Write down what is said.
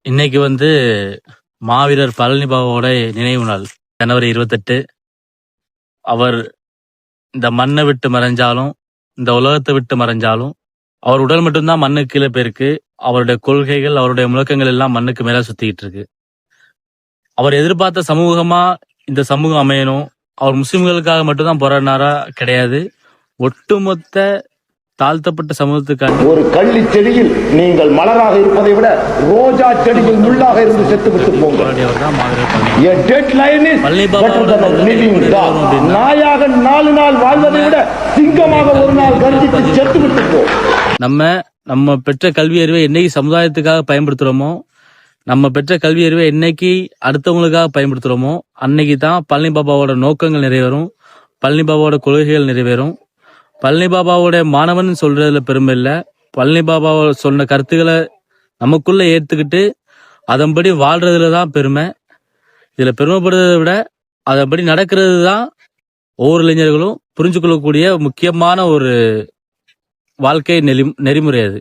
இன்னைக்கு மாவீரர் பழனி பாபாவோட நினைவு நாள். ஜனவரி 28. அவர் இந்த மண்ணை விட்டு மறைஞ்சாலும், இந்த உலகத்தை விட்டு மறைஞ்சாலும், அவர் உடல் மட்டும்தான் மண்ணுக்கு கீழே போயிருக்கு. அவருடைய கொள்கைகள், அவருடைய முழக்கங்கள் எல்லாம் மண்ணுக்கு மேல சுத்திக்கிட்டு இருக்கு. அவர் எதிர்பார்த்த சமூகமா இந்த சமூகம் அமையணும். அவர் முஸ்லிம்களுக்காக மட்டும்தான் போராடினாரா? கிடையாது. ஒட்டுமொத்த தாழ்த்தப்பட்ட சமூகத்துக்காக. ஒரு கள்ளி செடியில் நீங்கள் மலராக இருப்பதை விட ரோஜா செடியில் முள்ளாக இருந்து செத்து விட்டு போங்கள். நாயாக 4 நாள் வாழ்வதை விட சிங்கமாக ஒரு நாள் கர்ஜித்து செத்து விட்டு போ. நம்ம பெற்ற கல்வி அறிவை என்னைக்கு சமுதாயத்துக்காக பயன்படுத்துறோமோ, நம்ம பெற்ற கல்வி அறிவை என்னைக்கு அடுத்தவங்களுக்காக பயன்படுத்துறோமோ, அன்னைக்கு தான் பழனி பாபாவோட நோக்கங்கள் நிறைவேறும், பழனி பாபாவோட கொள்கைகள் நிறைவேறும். பழனி பாபாவோட மாணவன் சொல்றதுல பெருமை இல்ல. பழனி பாபா சொன்ன கருத்துக்களை நமக்குள்ள ஏத்துக்கிட்டு அதன்படி வாழ்றதுலதான் பெருமை. இதுல பெருமைப்படுறதை விட அதன்படி நடக்கிறது தான் ஒவ்வொரு இளைஞர்களும் புரிஞ்சு கொள்ளக்கூடிய முக்கியமான ஒரு வாழ்க்கை நெறிமுறை அது.